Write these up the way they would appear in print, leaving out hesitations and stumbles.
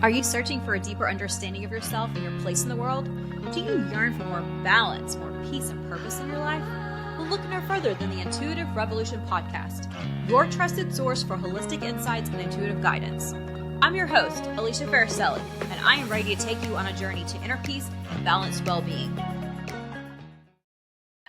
Are you searching for a deeper understanding of yourself and your place in the world? Do you yearn for more balance, more peace, and purpose in your life? Well, look no further than the Intuitive Revolution podcast, your trusted source for holistic insights and intuitive guidance. I'm your host, Alicia Farricielli, and I am ready to take you on a journey to inner peace and balanced well-being.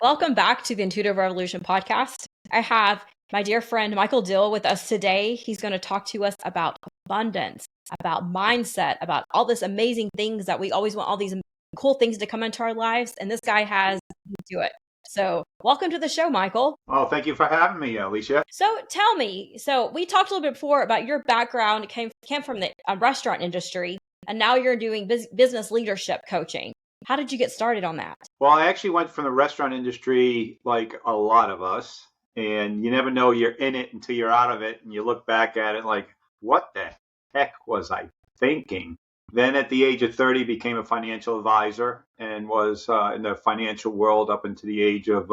Welcome back to the Intuitive Revolution podcast. I have my dear friend Michael Dill with us today. He's going to talk to us about abundance, about mindset, about all this amazing things that we always want, all these cool things to come into our lives. And this guy has to do it. So welcome to the show, Michael. Oh, thank you for having me, Alicia. So tell me, so we talked a little bit before about your background. It came from the restaurant industry, and now you're doing business leadership coaching. How did you get started on that? Well, I actually went from the restaurant industry like a lot of us, and you never know you're in it until you're out of it, and you look back at it like, what the heck was I thinking? Then at the age of 30, became a financial advisor and was in the financial world up into the age of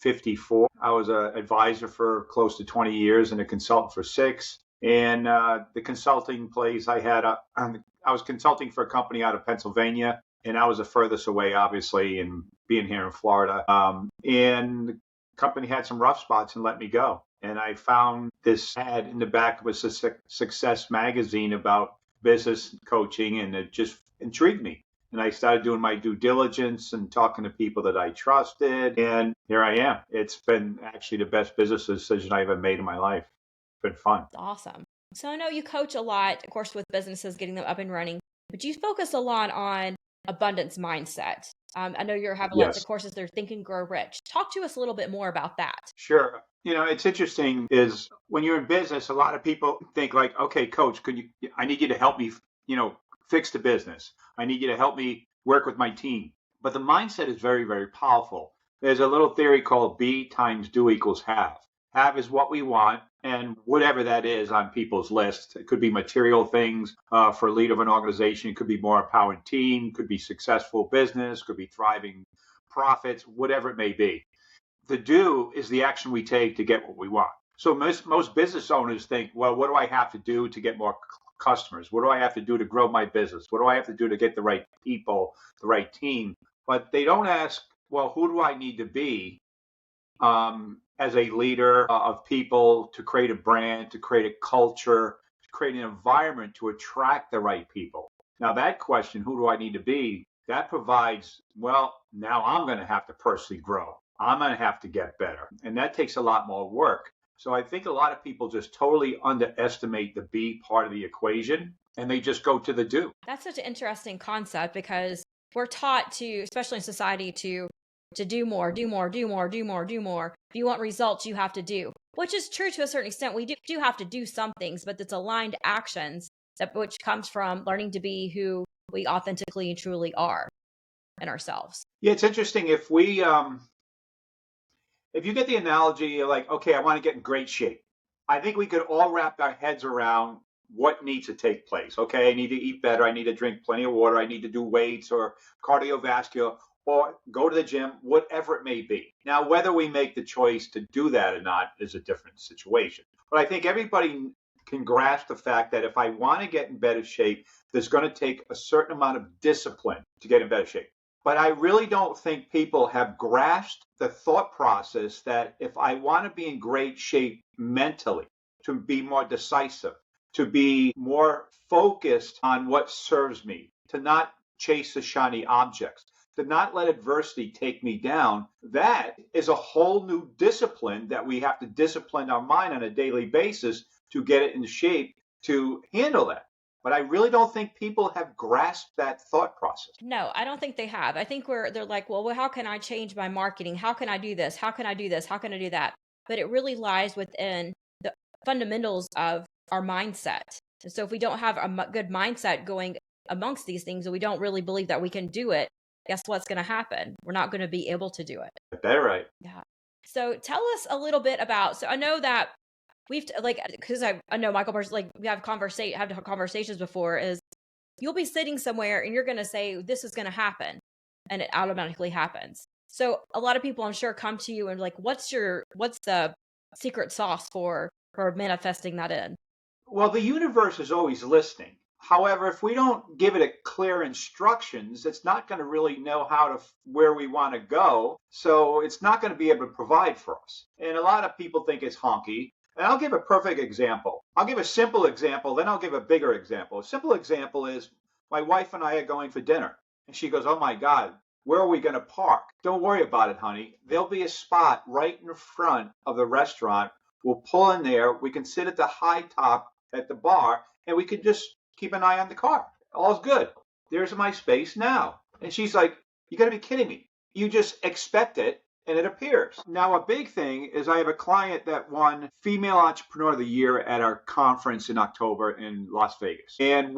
54. I was an advisor for close to 20 years and a consultant for 6. And the consulting place I had, I was consulting for a company out of Pennsylvania, and I was the furthest away, obviously, and being here in Florida. And the company had some rough spots and let me go. And I found this ad in the back of a Success magazine about business coaching, and it just intrigued me. And I started doing my due diligence and talking to people that I trusted. And here I am. It's been actually the best business decision I ever made in my life. It's been fun. Awesome. So I know you coach a lot, of course, with businesses, getting them up and running, but you focus a lot on abundance mindset. I know you're having lots of courses there, Think and Grow Rich. Talk to us a little bit more about that. Sure. You know, it's interesting is when you're in business, a lot of people think like, okay, coach, I need you to help me, fix the business. I need you to help me work with my team. But the mindset is very, very powerful. There's a little theory called B times do equals have. Have is what we want, and whatever that is on people's list. It could be material things for a leader of an organization. It could be more empowered team, could be successful business, could be thriving profits, whatever it may be. The do is the action we take to get what we want. So most business owners think, well, what do I have to do to get more customers? What do I have to do to grow my business? What do I have to do to get the right people, the right team? But they don't ask, well, who do I need to be as a leader of people to create a brand, to create a culture, to create an environment to attract the right people? Now that question, who do I need to be? That provides, well, now I'm going to have to personally grow. I'm going to have to get better. And that takes a lot more work. So I think a lot of people just totally underestimate the B part of the equation, and they just go to the do. That's such an interesting concept because we're taught to, especially in society, to do more, do more, do more, do more, do more. If you want results, you have to do, which is true to a certain extent. We do have to do some things, but it's aligned actions which comes from learning to be who we authentically and truly are in ourselves. Yeah, it's interesting. If you get the analogy like, okay, I want to get in great shape. I think we could all wrap our heads around what needs to take place. Okay, I need to eat better. I need to drink plenty of water. I need to do weights or cardiovascular or go to the gym, whatever it may be. Now, whether we make the choice to do that or not is a different situation. But I think everybody can grasp the fact that if I want to get in better shape, there's going to take a certain amount of discipline to get in better shape. But I really don't think people have grasped the thought process that if I want to be in great shape mentally, to be more decisive, to be more focused on what serves me, to not chase the shiny objects, to not let adversity take me down, that is a whole new discipline that we have to discipline our mind on a daily basis to get it in shape to handle that. But I really don't think people have grasped that thought process. No, I don't think they have. I think they're like, well, how can I change my marketing? How can I do this? How can I do this? How can I do that? But it really lies within the fundamentals of our mindset. And so if we don't have a good mindset going amongst these things and we don't really believe that we can do it, guess what's going to happen? We're not going to be able to do it. That's right. Yeah. So tell us a little bit about, so I know that because I know Michael, like we have conversations before, is you'll be sitting somewhere and you're going to say, this is going to happen. And it automatically happens. So a lot of people I'm sure come to you and like, what's the secret sauce for manifesting that in? Well, the universe is always listening. However, if we don't give it a clear instructions, it's not going to really know where we want to go. So it's not going to be able to provide for us. And a lot of people think it's honky. And I'll give a perfect example. I'll give a simple example, then I'll give a bigger example. A simple example is my wife and I are going for dinner. And she goes, "Oh my God, where are we going to park?" "Don't worry about it, honey. There'll be a spot right in front of the restaurant. We'll pull in there. We can sit at the high top at the bar, and we can just keep an eye on the car. All's good. There's my space now." And she's like, "You got to be kidding me. You just expect it, and it appears." Now, a big thing is I have a client that won Female Entrepreneur of the Year at our conference in October in Las Vegas. And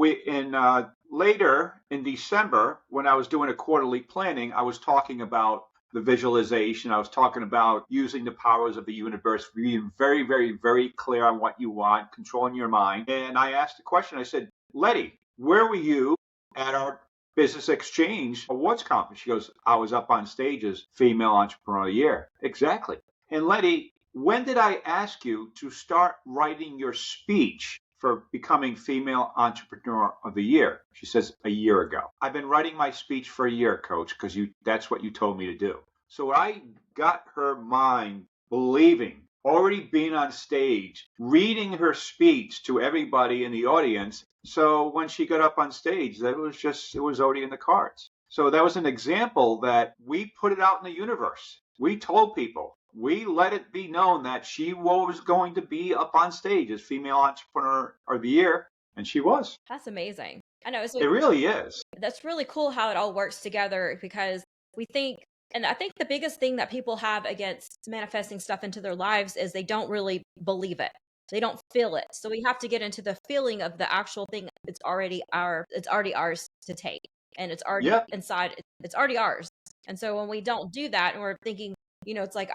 later in December, when I was doing a quarterly planning, I was talking about the visualization. I was talking about using the powers of the universe, being very, very, very clear on what you want, controlling your mind. And I asked the question, I said, "Letty, where were you at our Business Exchange Awards conference?" She goes, "I was up on stage as Female Entrepreneur of the Year." Exactly. "And Letty, when did I ask you to start writing your speech for becoming Female Entrepreneur of the Year?" She says, "A year ago." "I've been writing my speech for a year, Coach, because that's what you told me to do." So I got her mind believing, already being on stage, reading her speech to everybody in the audience. So when she got up on stage, it was already in the cards. So that was an example that we put it out in the universe. We told people, we let it be known that she was going to be up on stage as Female Entrepreneur of the Year, and she was. That's amazing. I know. So it really is. That's really cool how it all works together, because we think, and I think the biggest thing that people have against manifesting stuff into their lives is they don't really believe it. They don't feel it. So we have to get into the feeling of the actual thing. It's already ours to take. And it's already inside. It's already ours. And so when we don't do that, and we're thinking, it's like,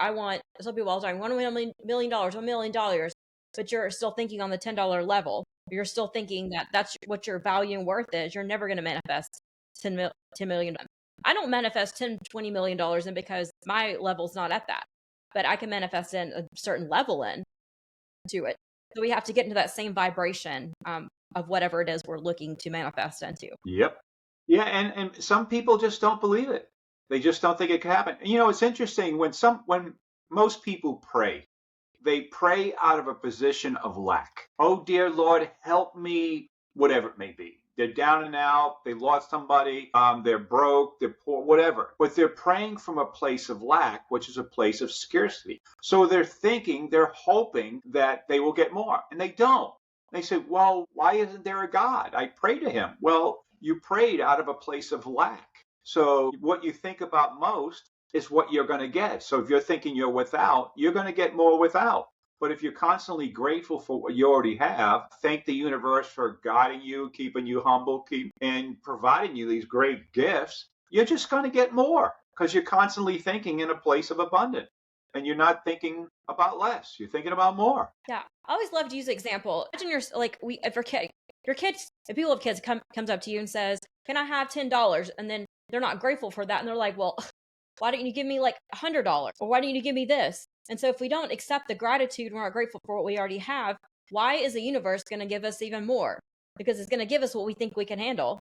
some people all the time, $1 million, $1 million, but you're still thinking on the $10 level. You're still thinking that that's what your value and worth is. You're never going to manifest $10 million. I don't manifest $10, $20 million in because my level's not at that, but I can manifest in a certain level into it. So we have to get into that same vibration of whatever it is we're looking to manifest into. Yep. Yeah. And some people just don't believe it. They just don't think it can happen. It's interesting when most people pray, they pray out of a position of lack. "Oh, dear Lord, help me," whatever it may be. They're down and out. They lost somebody. They're broke. They're poor, whatever. But they're praying from a place of lack, which is a place of scarcity. So they're hoping that they will get more, and they don't. They say, "Well, why isn't there a God? I pray to him." Well, you prayed out of a place of lack. So what you think about most is what you're going to get. So if you're thinking you're without, you're going to get more without. But if you're constantly grateful for what you already have, thank the universe for guiding you, keeping you humble, and providing you these great gifts, you're just going to get more because you're constantly thinking in a place of abundance. And you're not thinking about less. You're thinking about more. Yeah. I always love to use the example. Imagine if people have kids comes up to you and says, "Can I have $10?" And then they're not grateful for that. And they're like, "Well, why don't you give me like $100? Or why don't you give me this?" And so if we don't accept the gratitude and we're not grateful for what we already have, why is the universe going to give us even more? Because it's going to give us what we think we can handle.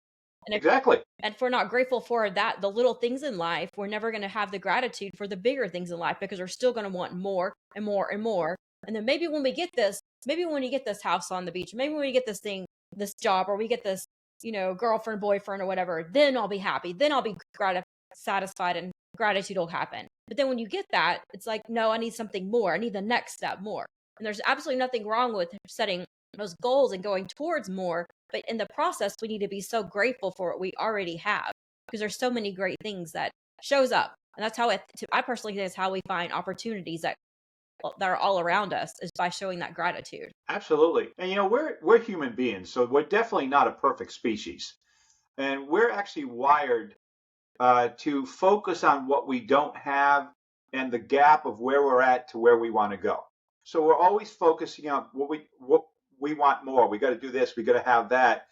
And exactly. And if we're not grateful for that, the little things in life, we're never going to have the gratitude for the bigger things in life, because we're still going to want more and more and more. And then maybe when you get this house on the beach, maybe when we get this job, or we get this, girlfriend, boyfriend, or whatever, then I'll be happy. Then I'll be satisfied, and gratitude will happen. But then when you get that, it's like, no, I need something more. I need the next step more. And there's absolutely nothing wrong with setting those goals and going towards more. But in the process, we need to be so grateful for what we already have, because there's so many great things that shows up. And that's how I personally think is how we find opportunities that are all around us, is by showing that gratitude. Absolutely. And we're human beings, so we're definitely not a perfect species. And we're actually wired to focus on what we don't have and the gap of where we're at to where we want to go. So we're always focusing on what we want more. We got to do this. We got to have that.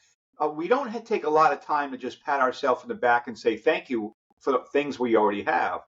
We don't take a lot of time to just pat ourselves in the back and say thank you for the things we already have.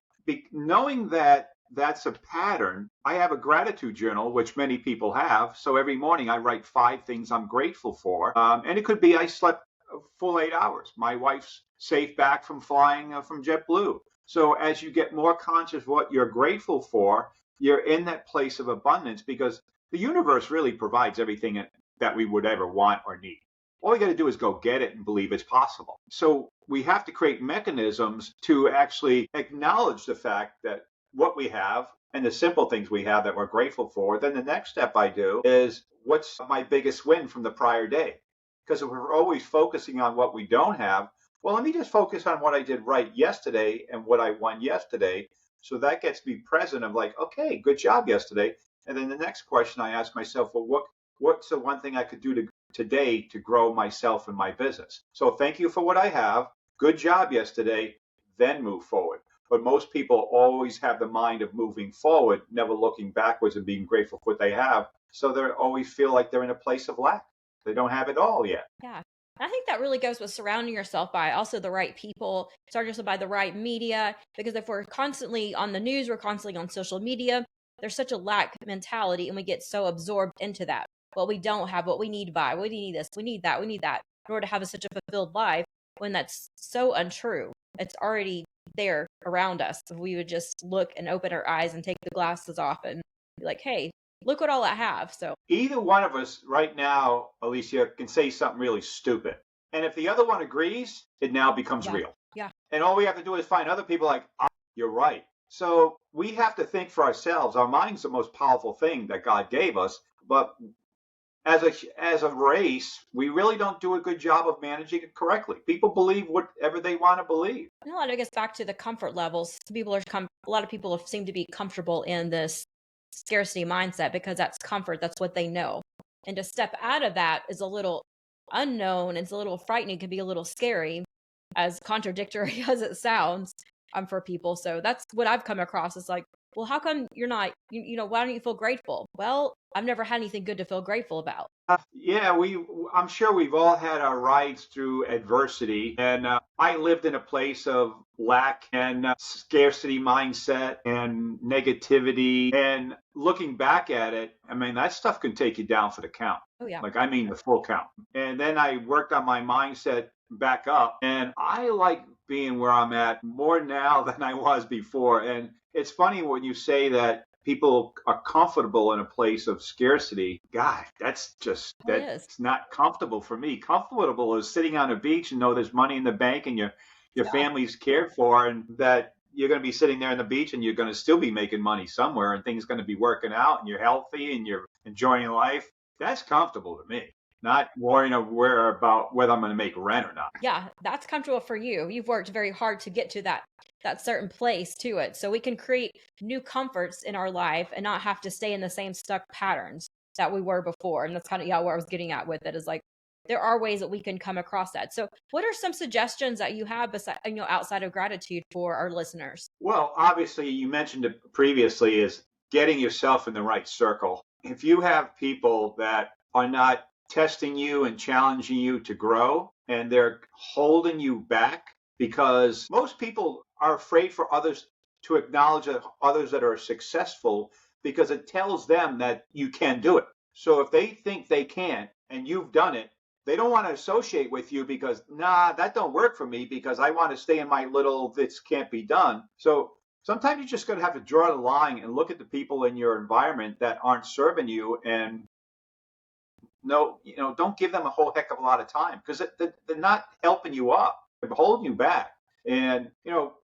Knowing that that's a pattern. I have a gratitude journal, which many people have. So every morning I write 5 things I'm grateful for. And it could be I slept a full 8 hours. My wife's safe back from flying from JetBlue. So as you get more conscious of what you're grateful for, you're in that place of abundance because the universe really provides everything that we would ever want or need. All we got to do is go get it and believe it's possible. So we have to create mechanisms to actually acknowledge the fact that what we have and the simple things we have that we're grateful for. Then the next step I do is what's my biggest win from the prior day? Because if we're always focusing on what we don't have, well, let me just focus on what I did right yesterday and what I won yesterday. So that gets me present of like, okay, good job yesterday. And then the next question I ask myself, well, what's the one thing I could do today to grow myself and my business? So thank you for what I have. Good job yesterday. Then move forward. But most people always have the mind of moving forward, never looking backwards and being grateful for what they have. So they always feel like they're in a place of lack. They don't have it all yet. Yeah. I think that really goes with surrounding yourself by also the right people, surround yourself by the right media, because if we're constantly on the news, we're constantly on social media, there's such a lack mentality and we get so absorbed into that. What we don't have, what we need to buy, we need this, we need that in order to have such a fulfilled life, when that's so untrue. It's already there around us. If we would just look and open our eyes and take the glasses off and be like, hey, look what all I have. So either one of us right now, Alicia, can say something really stupid. And if the other one agrees, it now becomes real. Yeah. And all we have to do is find other people like, oh, you're right. So we have to think for ourselves. Our mind's the most powerful thing that God gave us. But as a race, we really don't do a good job of managing it correctly. People believe whatever they want to believe. And a lot of it gets back to the comfort levels. A lot of people seem to be comfortable in this scarcity mindset because that's comfort. That's what they know. And to step out of that is a little unknown. It's a little frightening. It can be a little scary, as contradictory as it sounds for people. So that's what I've come across. It's like, well, how come you're not, why don't you feel grateful? Well, I've never had anything good to feel grateful about. Yeah, I'm sure we've all had our rides through adversity. And I lived in a place of lack and scarcity mindset and negativity. And looking back at it, I mean, that stuff can take you down for the count. Oh, yeah. Like, I mean, the full count. And then I worked on my mindset back up. And I like being where I'm at more now than I was before. And it's funny when you say that people are comfortable in a place of scarcity. God, that's not comfortable for me. Comfortable is sitting on a beach and know there's money in the bank and your family's cared for, and that you're going to be sitting there on the beach and you're going to still be making money somewhere and things are going to be working out and you're healthy and you're enjoying life. That's comfortable to me. Not worrying about whether I'm going to make rent or not. Yeah, that's comfortable for you. You've worked very hard to get to that certain place to it. So we can create new comforts in our life and not have to stay in the same stuck patterns that we were before. And that's kind of what I was getting at with it, is like, there are ways that we can come across that. So what are some suggestions that you have outside of gratitude for our listeners? Well, obviously you mentioned it previously, is getting yourself in the right circle. If you have people that are not testing you and challenging you to grow, and they're holding you back, because most people are afraid for others to acknowledge others that are successful, because it tells them that you can do it. So if they think they can and you've done it, they don't want to associate with you because, that don't work for me because I want to stay in my little, this can't be done. So sometimes you're just going to have to draw the line and look at the people in your environment that aren't serving you, and don't give them a whole heck of a lot of time, because they're not helping you up. They're holding you back. And,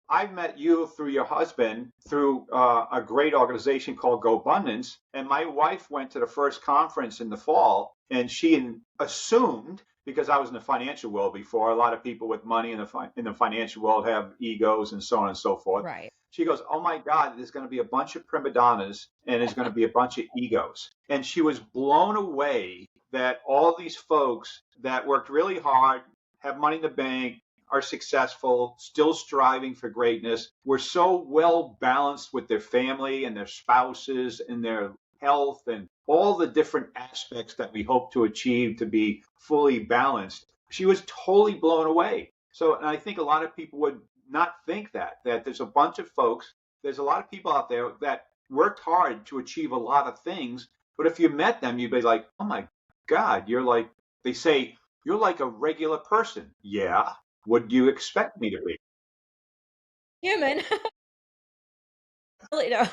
I've met you through your husband through a great organization called Go Abundance. And my wife went to the first conference in the fall, and she assumed, because I was in the financial world before, a lot of people with money in the financial world have egos and so on and so forth. Right. She goes, oh my God, there's going to be a bunch of prima donnas and there's going to be a bunch of egos. And she was blown away that all these folks that worked really hard, have money in the bank, are successful, still striving for greatness, were so well balanced with their family and their spouses and their health and all the different aspects that we hope to achieve to be fully balanced. She was totally blown away. So, and I think a lot of people would not think that there's a bunch of folks there's a lot of people out there that worked hard to achieve a lot of things, but if you met them, you'd be like, oh my God, you're like, they say, you're like a regular person. Yeah. What do you expect me to be? Human. Really, no.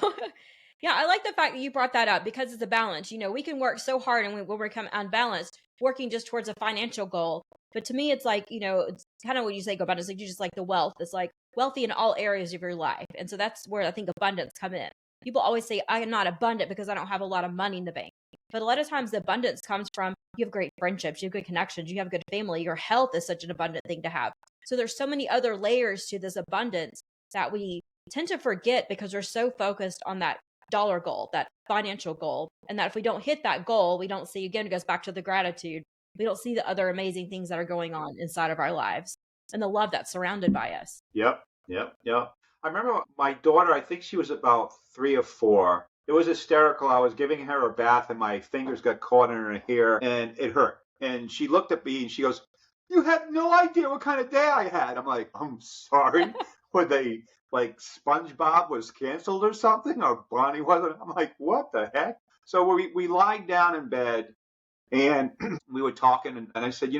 Yeah, I like the fact that you brought that up because it's a balance. We can work so hard and when we become unbalanced, working just towards a financial goal. But to me, it's like, it's kind of what you say about it. It's like you just like the wealth. It's like wealthy in all areas of your life. And so that's where I think abundance come in. People always say, I am not abundant because I don't have a lot of money in the bank. But a lot of times the abundance comes from you have great friendships, you have good connections, you have good family. Your health is such an abundant thing to have. So there's so many other layers to this abundance that we tend to forget because we're so focused on that dollar goal, that financial goal. And that if we don't hit that goal, we don't see, again, it goes back to the gratitude. We don't see the other amazing things that are going on inside of our lives and the love that's surrounded by us. Yep, yep, yep. I remember my daughter, I think she was about 3 or 4. It was hysterical. I was giving her a bath and my fingers got caught in her hair and it hurt. And she looked at me and she goes, you have no idea what kind of day I had. I'm like, I'm sorry. Were they like SpongeBob was canceled or something? Or Bonnie wasn't? I'm like, what the heck? So we lied down in bed and we were talking and I said,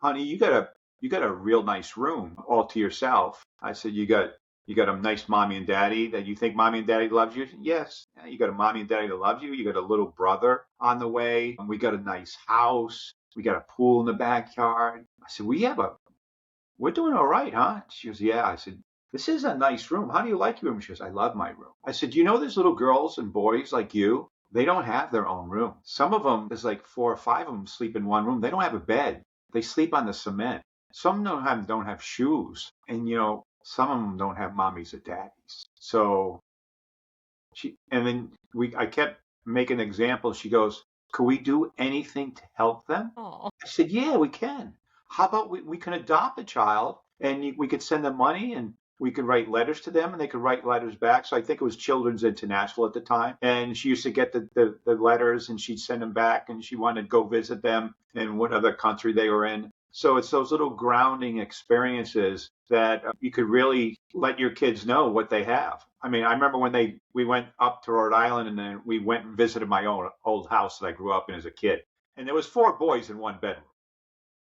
honey, you got a real nice room all to yourself. I said, you got a nice mommy and daddy that you think mommy and daddy loves you. Yes. Yeah, you got a mommy and daddy that loves you. You got a little brother on the way. We got a nice house. We got a pool in the backyard. I said, we're doing all right, huh? She goes, yeah. I said, this is a nice room. How do you like your room? She goes, I love my room. I said, there's little girls and boys like you. They don't have their own room. Some of them, there's like 4 or 5 of them sleep in one room. They don't have a bed. They sleep on the cement. Some don't have shoes. And, some of them don't have mommies or daddies. So and then I kept making examples. She goes, could we do anything to help them? Oh, I said, yeah, we can. How about we can adopt a child and we could send them money and we could write letters to them and they could write letters back. So I think it was Children's International at the time. And she used to get the letters and she'd send them back and she wanted to go visit them in whatever country they were in. So it's those little grounding experiences that you could really let your kids know what they have. I mean, I remember when we went up to Rhode Island and then we went and visited my own old house that I grew up in as a kid. And there was 4 boys in one bedroom.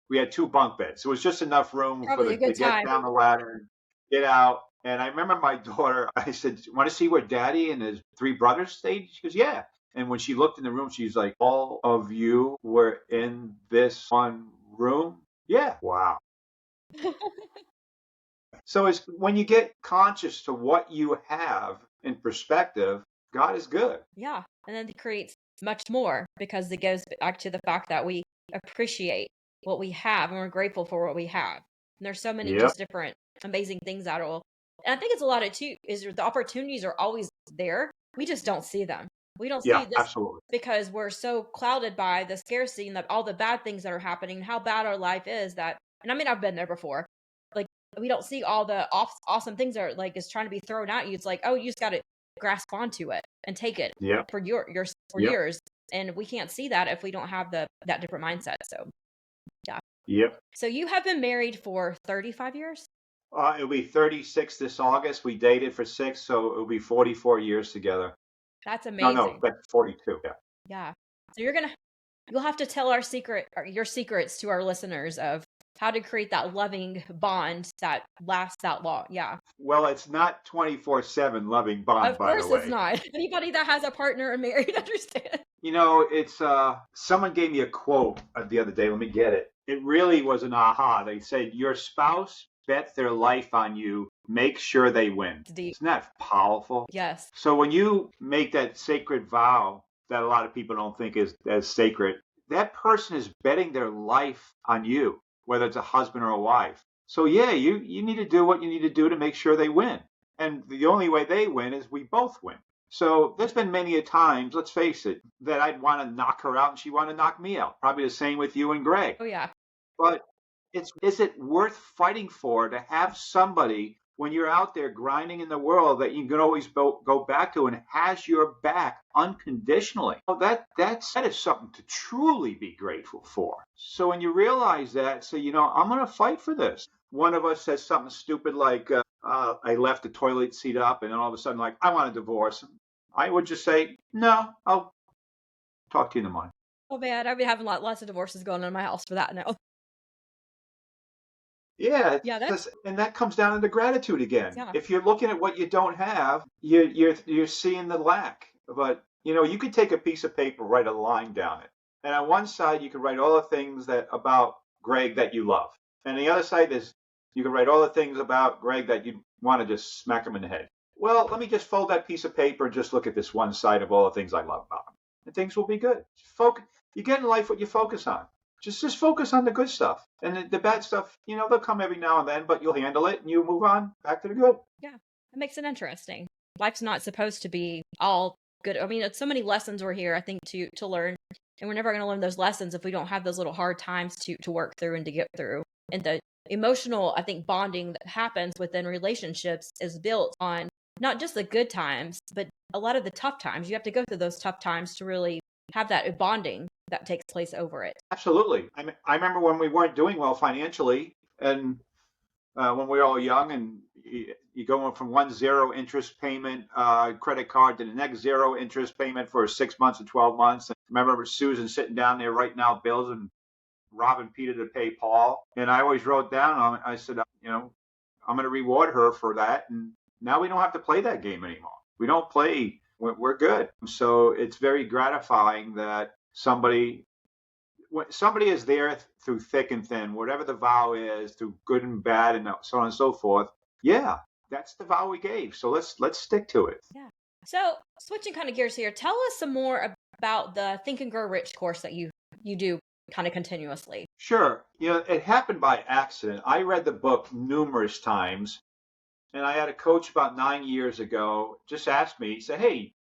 We had 2 bunk beds. It was just enough room probably a to good get time. down the ladder and get out. And I remember my daughter, I said, want to see where daddy and his 3 brothers stayed? She goes, yeah. And when she looked in the room, she's like, all of you were in this one room? Yeah. Wow. So it's when you get conscious to what you have in perspective, God is good. Yeah. And then it creates much more because it goes back to the fact that we appreciate what we have and we're grateful for what we have. And there's so many Yep. just different amazing things that will. And I think it's a lot of too, is the opportunities are always there. We just don't see them. We don't see Yeah, this absolutely. because we're so clouded by the scarcity and all the bad things that are happening and how bad our life is that, and I mean, I've been there before. Like, we don't see all the awesome things that are like is trying to be thrown at you. It's like, oh, you just got to grasp onto it and take it Yep. for for Yep. yours. And we can't see that if we don't have that different mindset. So yeah. Yep. So you have been married for 35 years? It'll be 36 this August. We dated for 6, so it'll be 44 years together. That's No, amazing. that's 42. Yeah. Yeah. So you'll have to tell your secrets to our listeners of how to create that loving bond that lasts that long. Yeah. Well, it's not 24/7 loving bond, Of by the course it's way. not. Anybody that has a partner and married understand. It's someone gave me a quote the other day. Let me get it. It really was an aha. They said, your spouse bet their life on you. Make sure they win. It's deep. Isn't that powerful? Yes. So when you make that sacred vow that a lot of people don't think is as sacred, that person is betting their life on you, whether it's a husband or a wife. So yeah, you need to do what you need to do to make sure they win. And the only way they win is we both win. So there's been many a times, let's face it, that I'd want to knock her out and she want to knock me out. Probably the same with you and Greg. Oh yeah. But is it worth fighting for to have somebody when you're out there grinding in the world that you can always go back to and has your back unconditionally. Oh, that is something to truly be grateful for. So when you realize that, say, I'm going to fight for this. One of us says something stupid like, I left the toilet seat up, and then all of a sudden, like, I want a divorce. I would just say, no, I'll talk to you in the morning. Oh man, I've been having lots of divorces going on in my house for that now. Yeah, Yeah, that's and that comes down into gratitude again. yeah. If you're looking at what you don't have, you're seeing the lack. But you could take a piece of paper, write a line down it, and on one side you can write all the things that about Greg that you love, and the other side is you can write all the things about Greg that you want to just smack him in the head. Well, let me just fold that piece of paper and just look at this one side of all the things I love about him, and things will be good. Focus. You get in life what you focus on. Just focus on the good stuff, and the bad stuff, they'll come every now and then, but you'll handle it and you move on back to the good. Yeah, it makes it interesting. Life's not supposed to be all good. I mean, it's so many lessons we're here, I think, to learn, and we're never going to learn those lessons if we don't have those little hard times to work through and to get through. And the emotional, I think, bonding that happens within relationships is built on not just the good times, but a lot of the tough times. You have to go through those tough times to really have that bonding that takes place over it. Absolutely. I remember when we weren't doing well financially, and when we were all young, and you go from one zero interest payment credit card to the next zero interest payment for 6 months or 12 months. And I remember Susan sitting down there writing out bills and robbing Peter to pay Paul. And I always wrote down on it, I said, I'm going to reward her for that. And now we don't have to play that game anymore. We don't play, we're good. So it's very gratifying that when somebody is there through thick and thin, whatever the vow is, through good and bad and so on and so forth. Yeah, that's the vow we gave. So let's stick to it. Yeah. So switching kind of gears here, tell us some more about the Think and Grow Rich course that you do kind of continuously. Sure. It happened by accident. I read the book numerous times, and I had a coach about 9 years ago just asked me, he said, "Hey,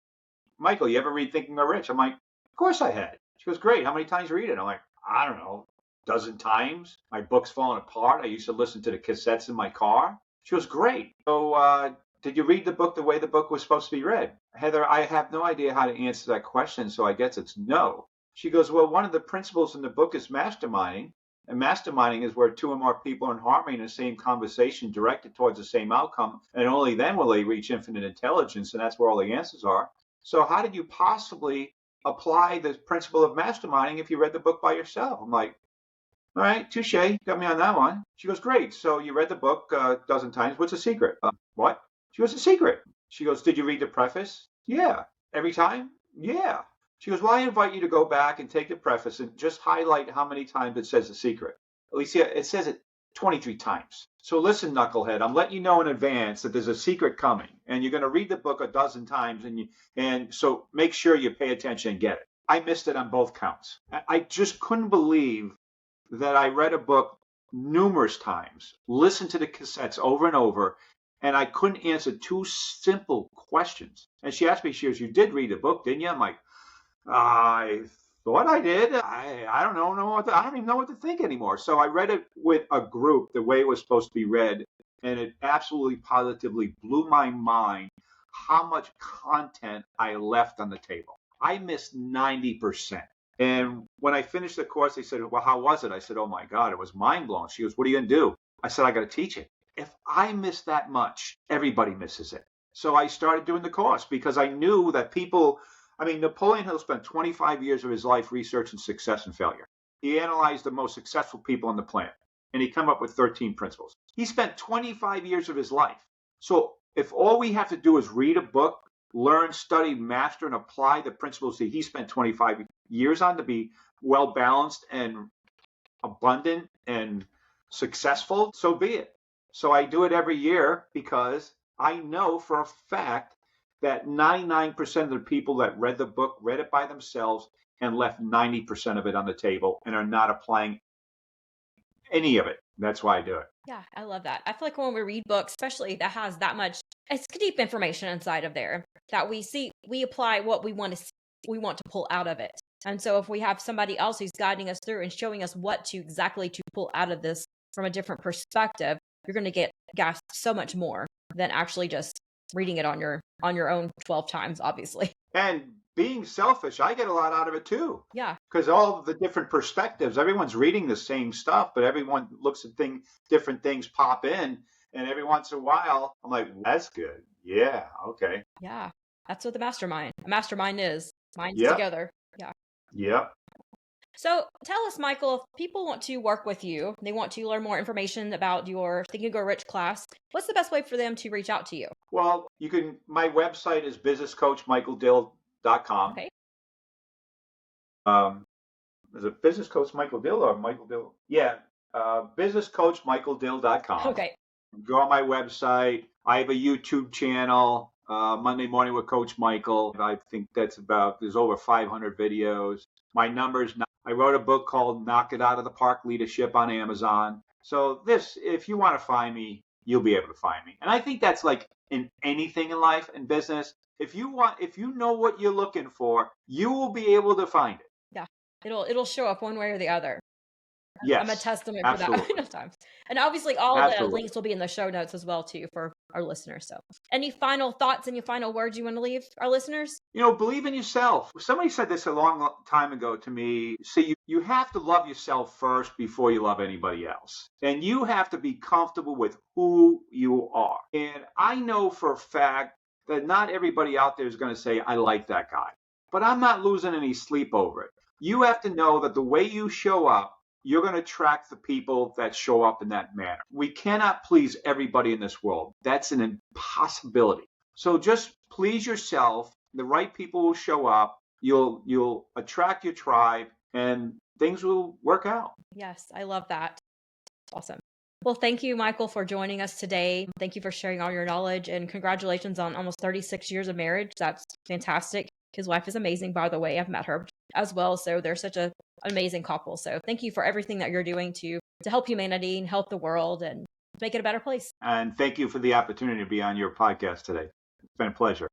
Michael, you ever read Think and Grow Rich?" I'm like, "Of course I had." She goes, "Great. How many times you read it?" I'm like, "I don't know, a dozen times. My book's falling apart. I used to listen to the cassettes in my car." She goes, "Great. So did you read the book the way the book was supposed to be read?" Heather, I have no idea how to answer that question, so I guess it's no. She goes, "Well, one of the principles in the book is masterminding. And masterminding is where two or more people are in harmony in the same conversation directed towards the same outcome. And only then will they reach infinite intelligence. And that's where all the answers are. So how did you possibly apply the principle of masterminding if you read the book by yourself?" I'm like, "All right, touche, got me on that one." She goes, "Great. So you read the book a dozen times. What's the secret?" What? She goes, "The secret." She goes, "Did you read the preface?" "Yeah." "Every time?" "Yeah." She goes, "Well, I invite you to go back and take the preface and just highlight how many times it says the secret." Alicia, it says it 23 times. So listen, knucklehead, I'm letting you know in advance that there's a secret coming, and you're going to read the book a dozen times, and so make sure you pay attention and get it. I missed it on both counts. I just couldn't believe that I read a book numerous times, listened to the cassettes over and over, and I couldn't answer two simple questions. And she asked me, she goes, "You did read the book, didn't you?" I'm like, "I thought I did. I don't know I don't even know what to think anymore." So I read it with a group the way it was supposed to be read, and it absolutely positively blew my mind how much content I left on the table. I missed 90%. And when I finished the course, they said, "Well, how was it?" I said, "Oh my God, it was mind blowing." She goes, "What are you going to do?" I said, "I got to teach it." If I miss that much, everybody misses it. So I started doing the course because I knew that Napoleon Hill spent 25 years of his life researching success and failure. He analyzed the most successful people on the planet, and he came up with 13 principles. He spent 25 years of his life. So if all we have to do is read a book, learn, study, master, and apply the principles that he spent 25 years on to be well balanced and abundant and successful, so be it. So I do it every year because I know for a fact that 99% of the people that read the book read it by themselves and left 90% of it on the table and are not applying any of it. That's why I do it. Yeah, I love that. I feel like when we read books, especially that has that much, it's deep information inside of there that we apply what we want to see, we want to pull out of it. And so if we have somebody else who's guiding us through and showing us what to exactly to pull out of this from a different perspective, you're going to get gassed so much more than actually just reading it on your own 12 times, obviously. And being selfish, I get a lot out of it too. Yeah. Because all of the different perspectives, everyone's reading the same stuff, but everyone looks at different things pop in. And every once in a while, I'm like, that's good. Yeah. Okay. Yeah. That's what a mastermind is. Minds Yep. together. Yeah. Yep. So tell us, Michael, if people want to work with you, they want to learn more information about your Think and Grow Rich class, what's the best way for them to reach out to you? Well, my website is businesscoachmichaeldill.com. Okay. Is it Business Coach Michael Dill or Michael Dill? Yeah. Businesscoachmichaeldill.com. Okay. Go on my website. I have a YouTube channel, Monday Morning with Coach Michael. I think there's over 500 videos. My numbers, I wrote a book called Knock It Out of the Park Leadership on Amazon. So if you want to find me, you'll be able to find me. And I think that's like in anything in life, in business. If you know what you're looking for, you will be able to find it. Yeah. It'll show up one way or the other. Yes, I'm a testament absolutely. for that times. And obviously all the links will be in the show notes as well too for our listeners. So any final thoughts, any final words you want to leave our listeners? Believe in yourself. Somebody said this a long time ago to me. See, you have to love yourself first before you love anybody else. And you have to be comfortable with who you are. And I know for a fact that not everybody out there is going to say, I like that guy. But I'm not losing any sleep over it. You have to know that the way you show up, you're going to attract the people that show up in that manner. We cannot please everybody in this world. That's an impossibility. So just please yourself. The right people will show up. You'll attract your tribe and things will work out. Yes, I love that. Awesome. Well, thank you, Michael, for joining us today. Thank you for sharing all your knowledge and congratulations on almost 36 years of marriage. That's fantastic. His wife is amazing, by the way. I've met her as well. So they're such an amazing couple. So thank you for everything that you're doing to help humanity and help the world and make it a better place. And thank you for the opportunity to be on your podcast today. It's been a pleasure.